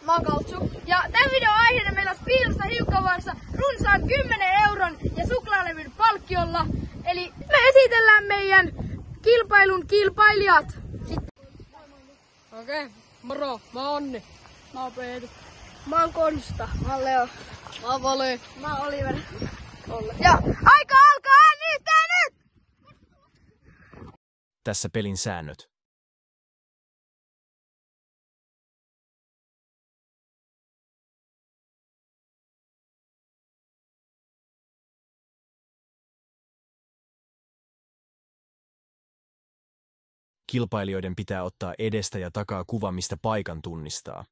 Mä oon Kaltsu. Ja tän videon aiheena meillä on Piilossa Hiukkavarsa runsaan 10 euron ja suklaalevyn palkkiolla. Eli me esitellään meidän kilpailun kilpailijat. Okei, moro, mä oon Onni. Mä oon Peetu. Mä oon Konsta. Mä oon Leo. Mä oon Vali. Mä oon Oliver. Ja aika alkaa nyt! Tässä pelin säännöt. Kilpailijoiden pitää ottaa edestä ja takaa kuva, mistä paikan tunnistaa.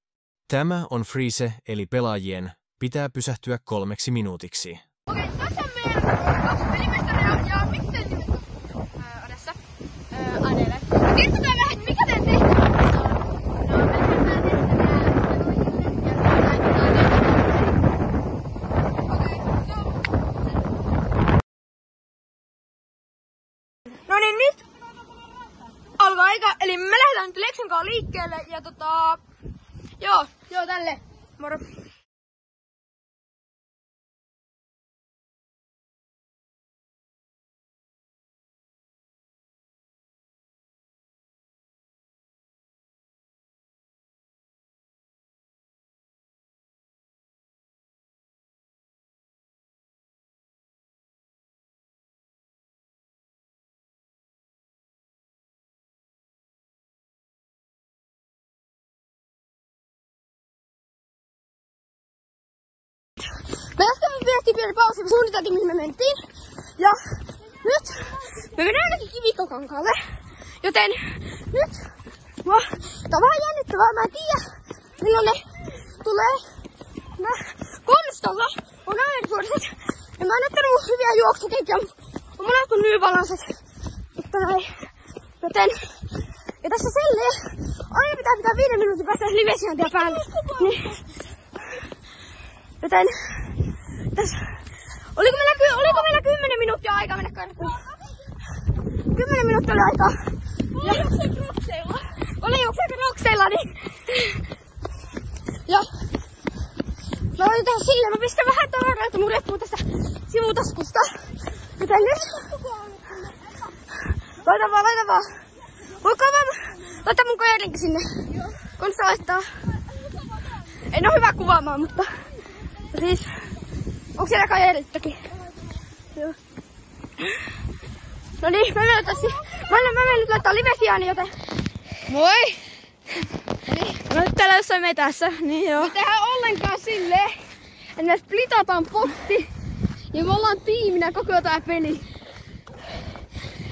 Tämä on freeze, eli pelaajien pitää pysähtyä 3 minuutiksi. Okei, tässä on meidän 2 pelimestaria ja miksi teidän nimet on Odessa? Adele. Kertokaa vähän, mikä teidän tehtävä on? No niin, nyt alkaa aika, eli me lähdetään nyt Leksan kanssa liikkeelle ja joo tälle, moro. Me äsken pidettiin pieni pausi, me suunniteltiin mihin me mentiin. Ja nyt me mennään ainakin Kivikkokankaalle. Joten nyt tää on vähän jännittävää, mä en tiedä milloin ne tulee. Konstalla on ajansuoriset. Ja mä en ottanut hyviä juoksukenkiä, on monella kuin nyyvalanset. Mutta näin. Joten ja tässä selleen aina pitää 5 minuutin päästä livesiantia päälle. Joten tässä, oliko meillä 10 minuuttia aikaa mennä karkuun? 10 minuuttia oli aikaa. Oli juoksen krokseilla, niin. Ja mä voin tehdä silleen, mä pistän vähän tavaraa, että mun repuu tästä sivutaskusta. Joten nyt. Laita vaan. Voiko vaan laittaa mun kajarinkin sinne? Konsta laittaa. En oo hyvä kuvaamaan, mutta siis, onko siellä kajerittakin? Joo. No niin, mä menen nyt laittaa livesiaani, joten. Moi! Noniin. Mä oon nyt täällä jossain metässä, niin joo. Me tehdään ollenkaan silleen, että me splitataan potti ja me ollaan tiiminä koko tää peli.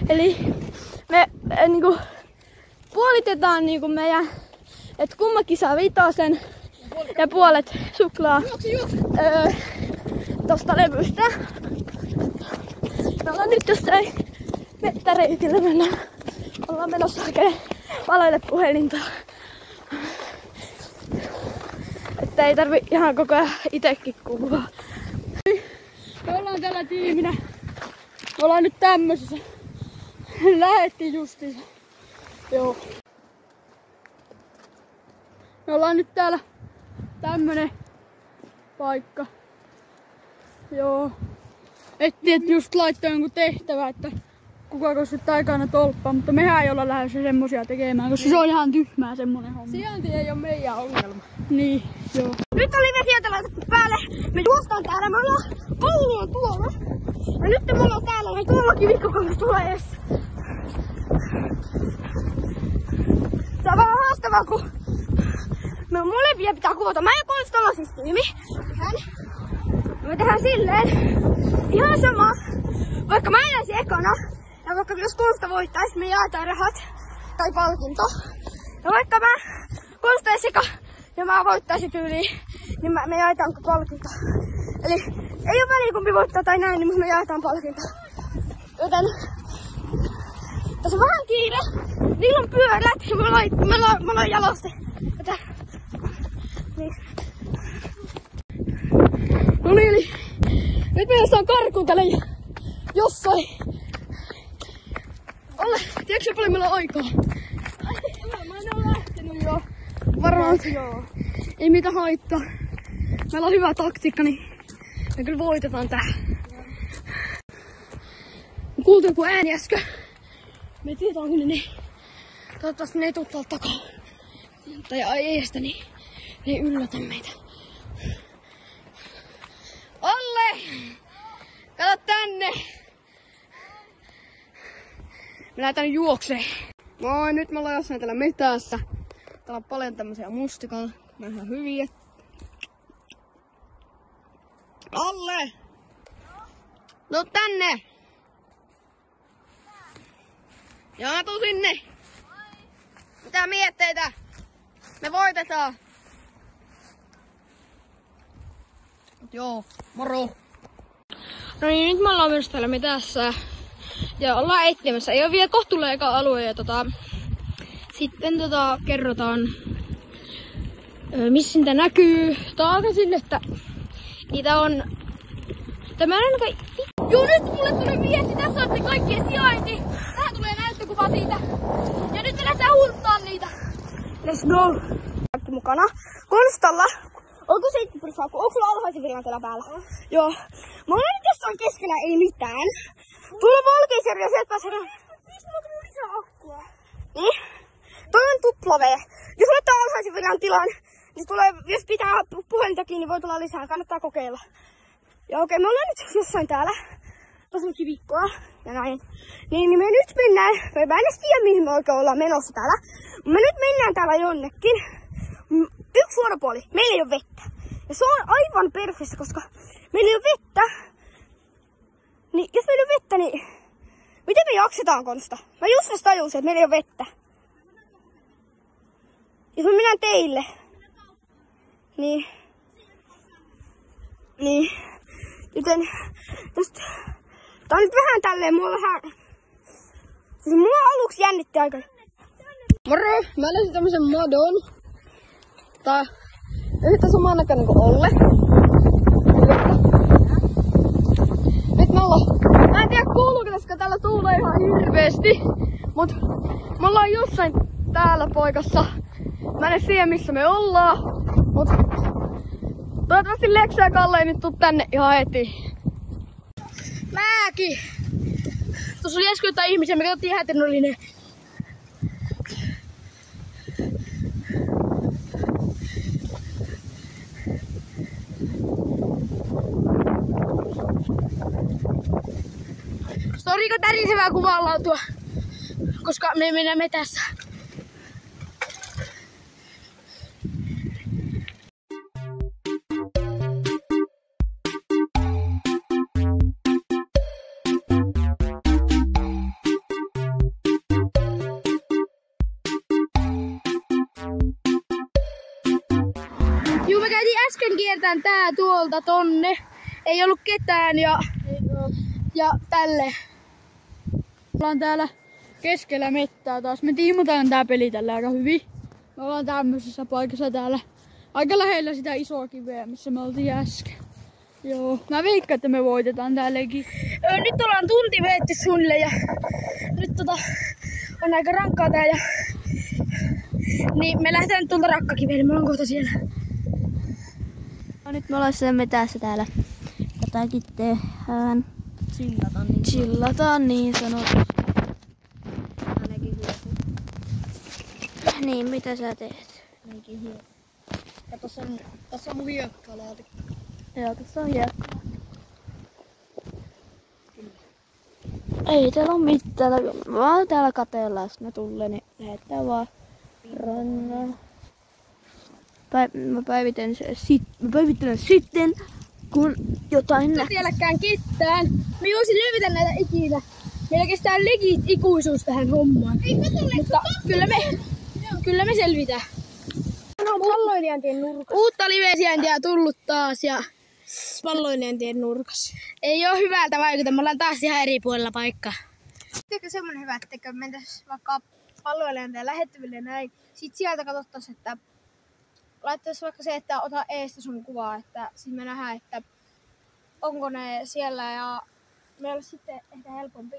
Eli me niinku puolitetaan niinku meidän, et kummakin saa 5 ja puolet suklaa tosta levystä. Me ollaan nyt jossain mettäreitillä ollaan menossa hakemaan valoille puhelinta. Että ei tarvi ihan koko ajan itekin kuvaa. Me ollaan täällä tiiminä. Me ollaan nyt tämmöisessä. Lähettiin justiinsa. Joo. Me ollaan nyt täällä tämmönen paikka. Joo. Ettiin, että just laittaa jonkun tehtävä, että kuka koskettaa aikana tolppaa, mutta mehän ei olla lähdössä semmosia tekemään, koska se on ihan tyhmää semmonen homma. Sijainti ei oo meidän ongelma. Niin, joo. Nyt on livesieltä laitettu päälle. Me juostaan täällä, me ollaan koulu on tuolla. Ja nyt me ollaan täällä, ja tuolla Kivikkokangas tulee edessä. Tää on vähän haastavaa, kun me molempia pitää kuvata. Mä ja Konstalla siis tiimi. Me tehdään silleen ihan sama. Vaikka mä jäisin ekana, ja vaikka jos Konsta voittais, me jaetaan rahat tai palkinto. Ja vaikka Konsta jäisi eka ja mä voittaisin tyyliin, niin me jaetaan palkinto. Eli ei oo väliä kumpi voittaa tai näin, niin me jaetaan palkinto. Joten tässä on vähän kiire. Niillä on pyörät ja me ollaan jaloste. Joten niin. No niin, nyt me jossain karkuun täällä jossain. Tiedätkö paljon meillä on aikaa? Mä en oo lähtenyt jo. Varmaan. Joo. Ei mitään haittaa. Meillä on hyvä taktiikka, niin me kyllä voitetaan tää. Kuultu joku ääni äsken. Me ei tiedä onko ne niin. Toivottavasti ne ei tuu tuolta takaa. Tai eestä, niin ne ei yllätä meitä. Olle! Kato tänne! Me lähdetään juokseen. Moi, nyt me ollaan jossain täällä metässä. Täällä on paljon tämmösiä mustikoita. Ne on ihan hyviä. Olle! No tänne! Joo, tuu sinne! Mitä mietteitä? Me voitetaan! Joo, moro! No niin, nyt me ollaan myös täällä metässä. Ja ollaan etsimässä. Ei oo vielä kohtuulla eka alue. Ja sitten kerrotaan, missä niitä näkyy. Taakasin, että niitä on... Tämä on ainakaan... Joo, nyt mulle tuli viesti. Tässä on kaikkien sijainti. Tähän tulee näyttökuva siitä. Ja nyt me lähdetään huuttaan niitä. Let's go! Kaikki mukana. Konstalla. Onko 7%? Onko sulla alhaisen virran täällä päällä? Joo. Mä olen nyt jossain keskellä, ei mitään. Tuolla on valkeisjärvi ja sieltä pääsee... Mistä mä oon lisää akkua? Niin? Toi on tupla V. Jos laittaa alhaisen virran tilan, niin tulee, jos pitää puhelinta kiinni, voi tulla lisää. Kannattaa kokeilla. Ja okei, me ollaan nyt jossain täällä. Tosi on kivikkoa ja näin. Niin me nyt mennään. Mä en edes tiedä, mihin me oikein ollaan menossa täällä. Me nyt mennään täällä jonnekin. Yksi huonopuoli. Meillä ei oo vettä. Ja se on aivan perfeistä, koska meillä ei oo vettä. Niin jos meillä ei oo vettä, niin miten me jaksetaan, Konsta? Mä just vasta tajusin, että meillä ei oo vettä. Jos me mennään teille. Niin. Joten tästä... Tää on nyt vähän tälleen, mulla aluksi jännitti aika. Moro! Mä löysin tämmösen modon. Tää yhtä saman näköinen kuin Olle. Nyt me ollaan... Mä en tiedä kuuluuko, koska täällä tuulee ihan hirveesti. Mut me ollaan jossain täällä paikassa. Mä en tiedä missä me ollaan. Mut toivottavasti Leksa ja Kalle ei nyt tuu tänne ihan heti. Mäki! Tuossa oli äsken jotain ihmisiä, me katsottiin heti, ne oli ne. Soriko tärisevää kuvanlautua, koska me mennään metässä. Juu, me käytiin äsken kiertämään tää tuolta tonne. Ei ollut ketään ja tälle. Ollaan täällä keskellä mettää taas. Me tiimutaan tää peli tällä aika hyvin. Me ollaan tämmöisessä paikassa täällä. Aika lähellä sitä isoa kiveä, missä me oltiin äsken. Joo, mä veikkaan, että me voitetaan täälläkin. Nyt ollaan tunti veetty suunnilleen ja nyt on aika rankkaa tää ja... Niin me lähdetään tuolta rakkakivelle, me ollaan kohta siellä. No, nyt me ollaan siellä metässä täällä. Jotakin tehdään. Chillataan niin sanotusti. Ainakin hyöty. Niin, mitä sä teet? Ainakin hyöty. Ja tossa on mun hiekkalaatikko. Joo, tässä on hiekkaa. Ei täällä oo mitään. Vaan täällä katellaan, jos ne tulee, niin lähetään vaan rannalle. Mä päivittelen sitten, kun jotain näkyy. Tielläkään ketään. Me ei voisi löytää näitä ikinä. Meillä kestää legit ikuisuus tähän hommaan. Mutta kyllä me selvitään. Palloilijan nurkas. Uutta live-sijaintia tullut taas ja palloilijan nurkas. Ei oo hyvältä vaikuta, me ollaan taas ihan eri puolella paikkaa. Teekö semmonen hyvä, että mentäis vaikka palloilijan lähettyville näin. Sit sieltä katsottais, että laittais vaikka se, että ota eestä sun kuvaa, että sit me nähdään, että onko ne siellä ja meillä olisi sitten ehkä helpompi.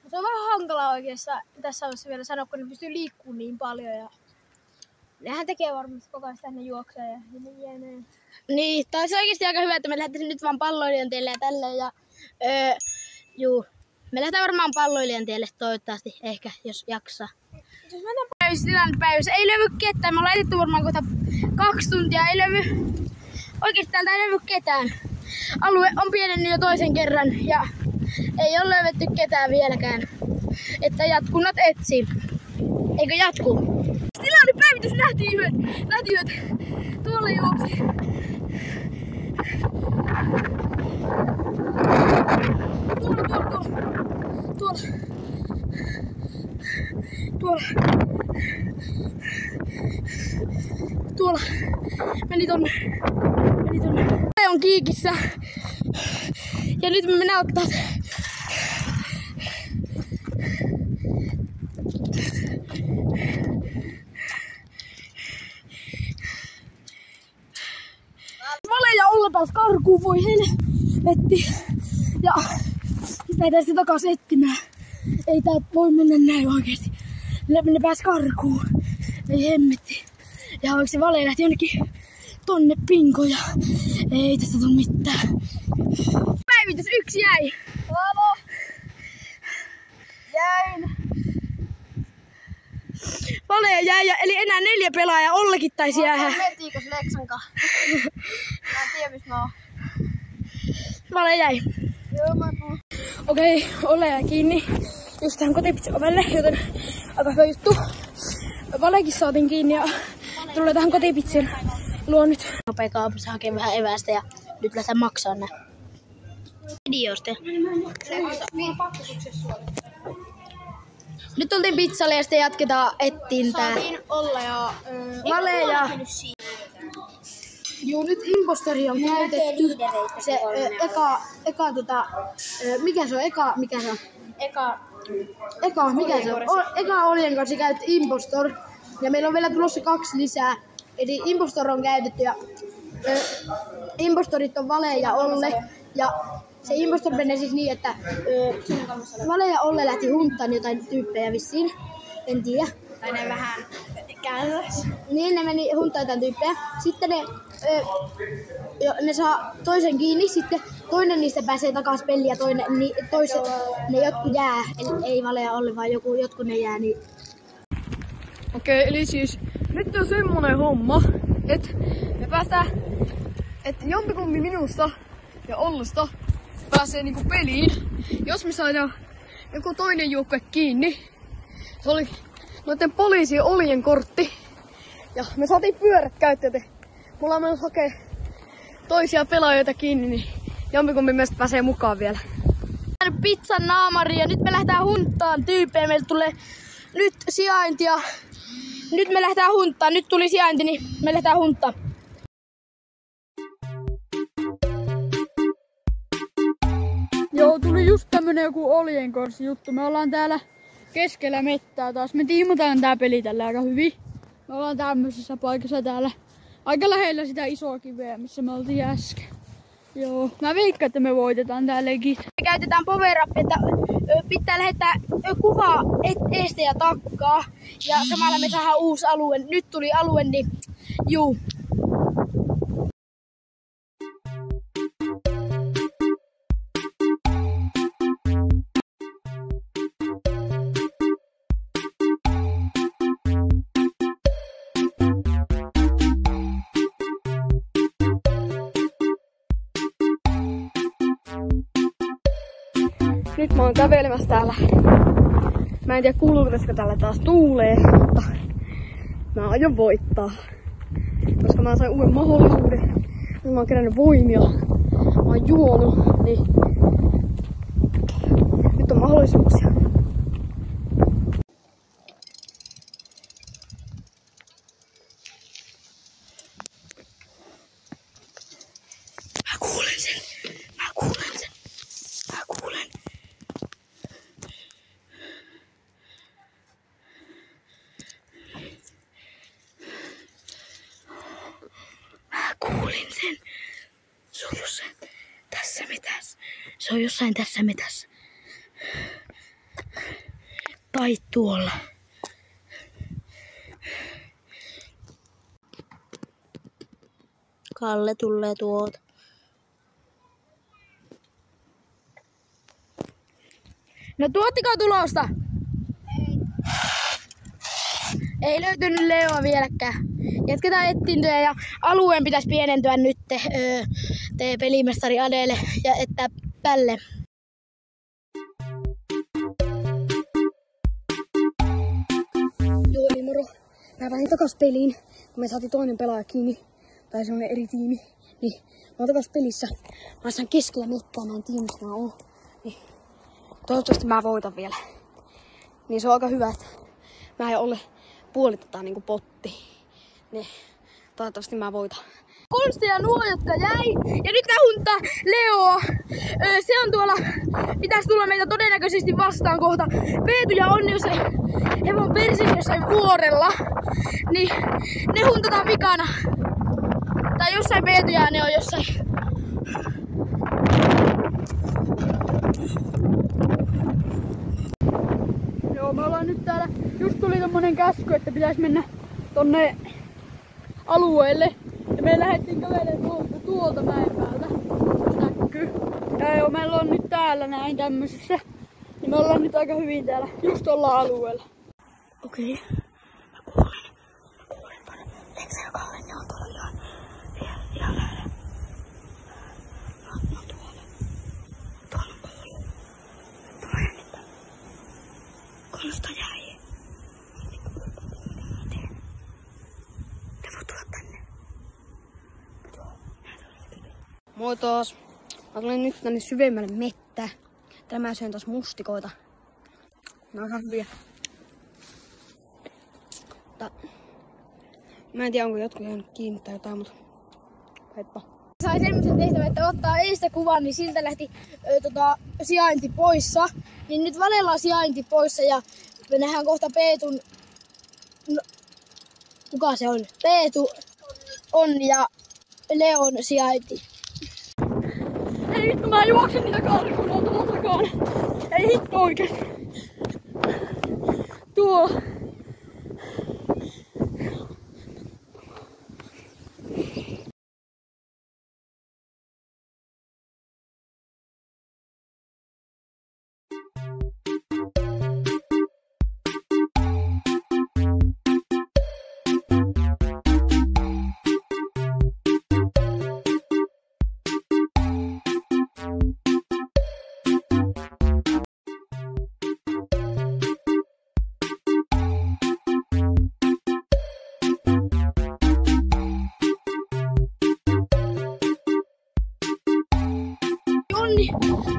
Mutta on vähän hankalaa oikeastaan tässä olisi vielä sanoa, kun ne pystyy liikkumaan niin paljon ja Nehän tekee varmasti koko ajan tänne juoksee ja jne. Niin, tää olisi oikeesti aika hyvä, että me lähdettäisiin nyt vaan palloilijan tielle ja tälleen. Ja, juu, me lähdetään varmaan palloilijan tielle toivottavasti, ehkä, jos jaksaa. Tilannepäivässä ei löydy ketään. Me ollaan laitettu varmaan kohta 2 tuntia. Ei löydy. Oikeesti täältä ei löydy ketään. Alue on pienennyt jo toisen kerran ja ei ole löydetty ketään vieläkään. Että jatkunnat etsii. Eikö jatku? Tilannepäivitys nähtiin yöt. Tuolla juoksi. Tuolla. Meni tonne. Se on kiikissä. Ja nyt me mennään ottaa. Vale ja Olla taas karkuun, voi helvetti. Ja nyt lähdetään sitä takas etsimään. Ei tää voi mennä näin oikeesti. Ne pääs karkuun. Ei hemmetti. Ja oikeesti Vale lähti jonnekin tonne pinkoja. Ei tästä tuu mitään. Päivitys 1 jäi. Valo! Jäin. Vale jäi, eli enää 4 pelaajaa. Ollekin taisi jäädä. Mentiinkö se Leksankaan? Mä en tiedä missä mä oon. Vale jäi. Joo, mä tuun. Okei, Olle jäi kiinni just tähän kotipitsin ovelle, joten aika hyvä juttu. Valekin saatiin kiinni ja tulee tähän kotipitsin luo nyt. Nopea kaupassa hakee vähän evästä ja nyt lähdetään maksaa nää. Videosta. Nyt oltiin pizzalle ja sitten jatketaan etsintää. Saatiin Olla ja Vale ja... Juu, nyt impostori on käytetty. Se mikä se on? Eka Oljen kanssa käytetty impostor. Ja meillä on vielä tulossa 2 lisää. Eli impostor on käytetty ja impostorit on Vale ja Olle. Ja se impostor menee siis niin, että Vale ja Olle lähti hunttaan jotain tyyppejä vissiin. En tiedä. Tai ne vähän kääntäis. Niin, ne meni hunttaan jotain tyyppejä. Sitten ne saa toisen kiinni, sitten toinen niistä pääsee takas peliin ja ne jotkut jää. Eli ei Vale ja Olle, vaan jotkut ne jää. Niin. Okei, eli siis nyt on semmonen homma, että me päästään, että jompikumpi minusta ja Ollesta pääsee niinku peliin, jos me saadaan joku toinen joukkue kiinni. Se oli noiden poliisien Oljen kortti. Ja me saatiin pyörät käyttöön. Mulla on myös hakea toisia pelaajia kiinni, niin jompikumpi meistä pääsee mukaan vielä. Pizzan naamari ja nyt me lähdetään hunttaan tyyppejä. Meille tulee nyt sijainti ja nyt me lähdetään hunttaan. Nyt tuli sijainti, niin me lähdetään hunttaan. Joo, tuli just tämmönen joku Oljenkorsi juttu. Me ollaan täällä keskellä mettää taas. Me tiimataan tää peli tällä aika hyvin. Me ollaan tämmöisessä paikassa täällä aika lähellä sitä isoa kiveä, missä me oltiin äsken. Joo, mä veikkaan, että me voitetaan tää legit. Me käytetään power up, että pitää lähettää kuvaa eestä ja takkaa. Ja samalla me saadaan uusi alue. Nyt tuli alue, niin juu. Nyt mä oon kävelemässä täällä. Mä en tiedä kuuluuko täällä taas tuulee, mutta mä aion voittaa. Koska mä sain uuden mahdollisuuden. Mä oon kerännyt voimia. Mä oon juonut, niin nyt on mahdollisuuksia. Mä kuulen sen. Se on jossain tässä metässä. Se on jossain tässä metässä. Tai tuolla. Kalle tulee tuolta. No tuottiko tulosta? Ei löytynyt Leoa vieläkään. Jatketaan etsintöjä ja alueen pitäisi pienentyä nyt pelimestari Adele ja että Pälle. Joo, eli moro. Mä lähdin takas peliin, kun me saatiin toinen pelaaja kiinni. Tai semmonen eri tiimi. Niin, mä oon takas pelissä. Mä saan keskellä mettää, mä en tiedä missä mä oon. Niin, toivottavasti mä voitan vielä. Niin se on aika hyvä, että mä en ole puolitetaan niinku potti. Niin, toivottavasti mä voitan. Konsti ja nuo, jotka jäi. Ja nyt tää huntaa Leo. Se on tuolla, pitäisi tulla meitä todennäköisesti vastaan kohta. Peetu ja Onni, jos he on persissä jossain vuorella, niin ne huntataan vikana. Tai jossain Peetu ja ne on jossain. Joo, me ollaan nyt täällä. Just tuli tommonen käsky, että pitäisi mennä tonne alueelle. Ja me lähdettiin kävelemään tuolta mäen päältä. Näkyy. Ja joo, meillä on nyt täällä näin tämmöisessä. Ja me ollaan nyt aika hyvin täällä. Just ollaan alueella. Okei. Mä kuulen tonne Leksa ja Kalle, ne on tuolla ihan lähellä. No tuolla. Tuolla on Kalle. Tuolla jännittää. Konsta jäi. Ne voi tulla tänne. Moi taas. Mä tulen nyt tänne syvemmälle mettään. Täällä mä syön taas mustikoita. Ne on ihan hyviä. Mä en tiedä, onko jotkut jäänyt kiinni tai jotain, mutta heippa. Sai semmoisen tehtävän, että ottaa eestä kuvan, niin siltä lähti sijainti poissa. Niin nyt Valella on sijainti poissa ja me nähdään kohta Peetun... No, kuka se on? Peetu on ja Leon sijainti. Ei vittu, mä juoksen niitä karkuun tuolla takana. Ei hitto oikeesti. Tuo.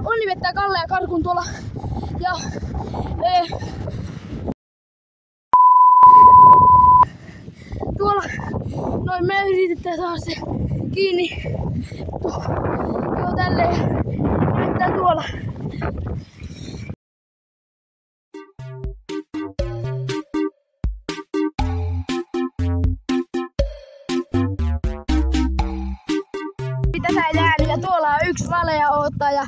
Onni vettää Kalle ja karkun tuolla. Ja tuolla noin me yritetään saada se kiinni. Joo, tälleen. Vettää tuolla. Tässä jäänyt ja tuolla on yksi Valea odottaa ja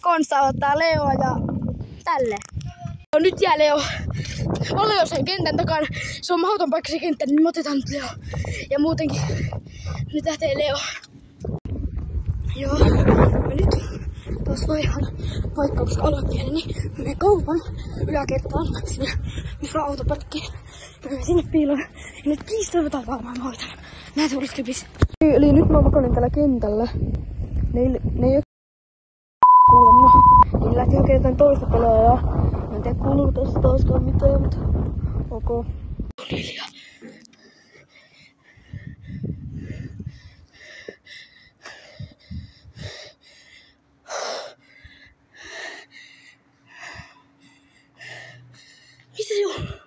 Konsta ottaa Leoa ja tälle. No, nyt jää Leo. Vale on sen kentän takana. Se on mahdoton paikka se kenttä, niin me otetaan nyt Leo. Ja muutenkin nyt lähtee Leo. Joo, mä nyt taas vaihan paikkaa, koska alakieli, niin menee kaupan yläkertaan sinne, missä auto parkkii. Ja mä sinne piiloon. Ja nyt please toivotaan varmaan hoitan. Nää se olisi kipis. Eli nyt mä makoilen tällä kentällä. Ne ei oo kuule mua. Niin lähti hakemaan jotain toista pelaajaa. Mä en tiedä kuuluu tässä taaskaan mitään, mutta ok. Hiljaa. Missä se on?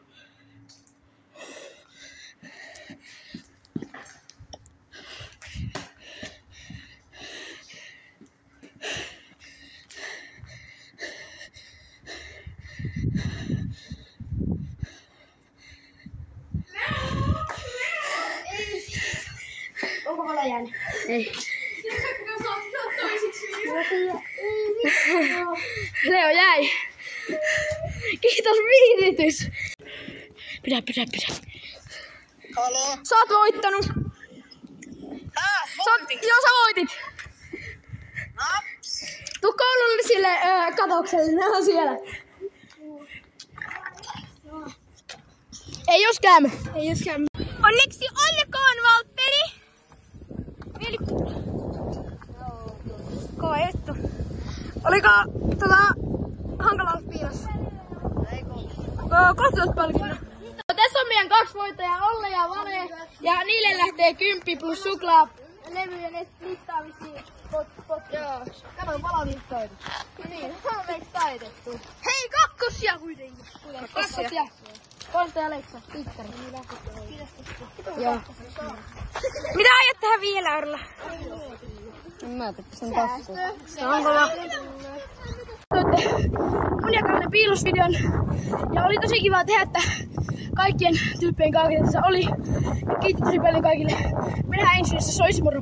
Onko Vale jäänyt? Ei. Leo jäi. Kiitos viiritys. Pidä. Halo? Sä oot voittanut. Joo, sä voitit. Tuu koulullisille kataukselle, ne on siellä. Ei jos käymme. Onneksi olkoon, Valtteri! Kova juttu. Oliko hankala olla piilossa? Ei kohtuus palkinnon. Tässä on meidän 2 voittajaa, Olle ja Vane. Ja niille lähtee 10 plus suklaa. Levy ja ne splittaa vissiin pot. Joo. Kato valmiit toitu. Niin, on meitä taitettu. Hei, kakkosia kuitenkin. Kakkosia. Konsta ja Leksa, Pikkari. Joo. Mitä aiot tehdä 5 eurolla? Mä tein sen taskuun. Se on kova. Mun ja Kalle piilosvideon. Ja oli tosi kiva tehdä, että kaikkien tyyppien kanssa oli. Ja kiitos tosi paljon kaikille. Me nähdään ensi videossa, sois moro.